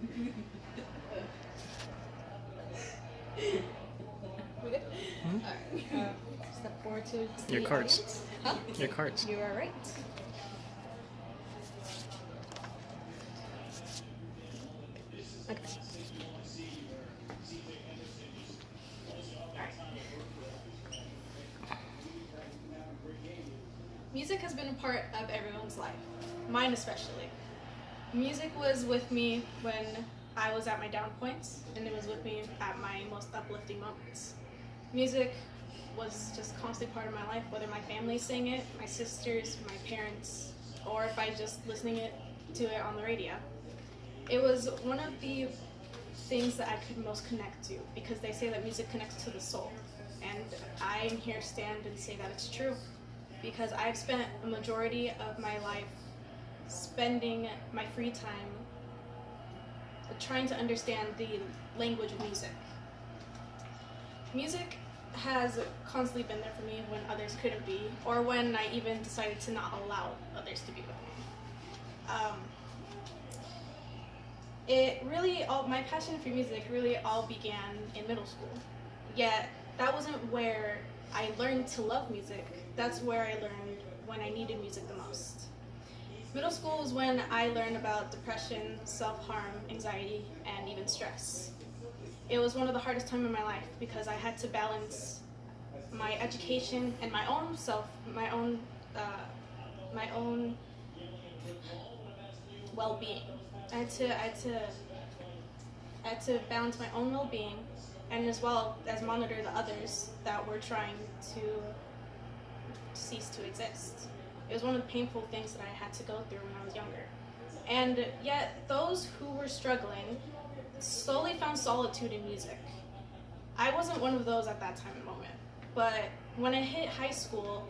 We good? Alright. Step forward to Your the cards. audience. Huh? Your cards. You are right. Okay. Alright. Music has been a part of everyone's life, mine especially. Music was with me when I was at my down points, and it was with me at my most uplifting moments. Music was just constantly part of my life, whether my family sang it, my sisters, my parents, or if I just listening to it on the radio. It was one of the things that I could most connect to, because they say that music connects to the soul, and I am here to stand and say that it's true, because I've spent a majority of my life spending my free time trying to understand the language of music. Music has constantly been there for me when others couldn't be, or when I even decided to not allow others to be with me. My passion for music really all began in middle school. Yet, that wasn't where I learned to love music. That's where I learned when I needed music the most. Middle school was when I learned about depression, self-harm, anxiety, and even stress. It was one of the hardest times in my life because I had to balance my education and my own well-being. I had to balance my own well-being and as well as monitor the others that were trying to cease to exist. It was one of the painful things that I had to go through when I was younger. And yet, those who were struggling slowly found solitude in music. I wasn't one of those at that time and moment, but when I hit high school,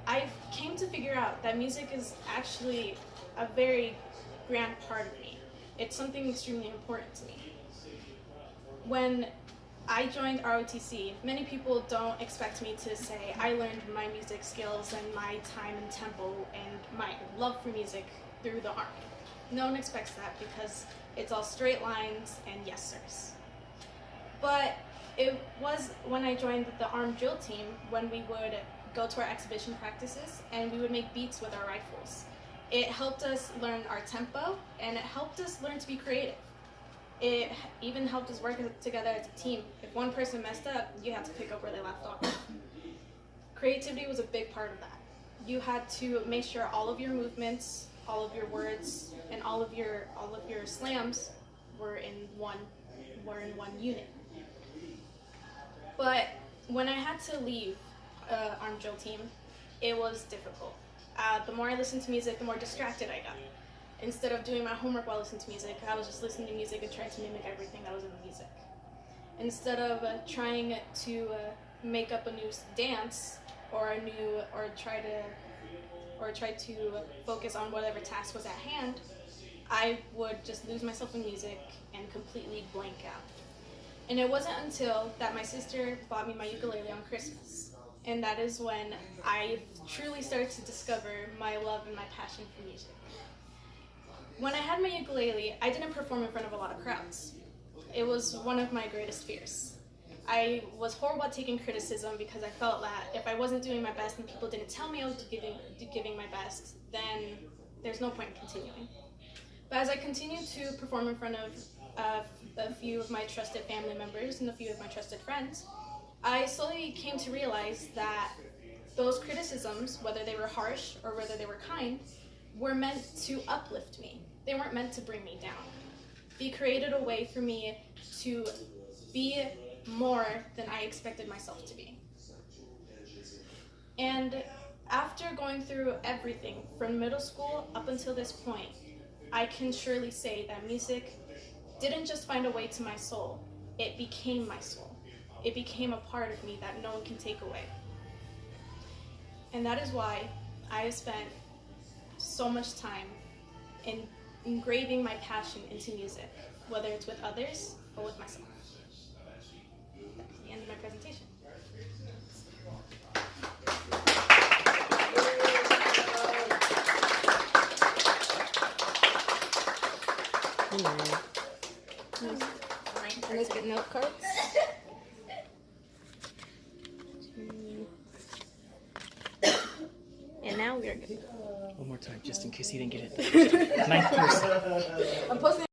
I came to figure out that music is actually a very grand part of me. It's something extremely important to me. When I joined ROTC, many people don't expect me to say I learned my music skills and my time and tempo and my love for music through the Army. No one expects that because it's all straight lines and yes sirs. But it was when I joined the armed drill team when we would go to our exhibition practices and we would make beats with our rifles. It helped us learn our tempo and it helped us learn to be creative. It even helped us work together as a team. If one person messed up, you had to pick up where they left off. Creativity was a big part of that. You had to make sure all of your movements, all of your words, and all of your slams were in one unit. But when I had to leave armed drill team, it was difficult. The more I listened to music, the more distracted I got. Instead of doing my homework while listening to music, I was just listening to music and trying to mimic everything that was in the music. Instead of trying to make up a new dance or try to focus on whatever task was at hand, I would just lose myself in music and completely blank out. And it wasn't until that my sister bought me my ukulele on Christmas, and that is when I truly started to discover my love and my passion for music. When I had my ukulele, I didn't perform in front of a lot of crowds. It was one of my greatest fears. I was horrible at taking criticism because I felt that if I wasn't doing my best and people didn't tell me I was giving my best, then there's no point in continuing. But as I continued to perform in front of a few of my trusted family members and a few of my trusted friends, I slowly came to realize that those criticisms, whether they were harsh or whether they were kind, were meant to uplift me. They weren't meant to bring me down. They created a way for me to be more than I expected myself to be. And after going through everything from middle school up until this point, I can surely say that music didn't just find a way to my soul, it became my soul. It became a part of me that no one can take away. And that is why I have spent so much time in engraving my passion into music, whether it's with others or with myself. That's the end of my presentation. Hello. And let's get note cards. And now we are good. One more time, just in case he didn't get it. Ninth person. I'm posting.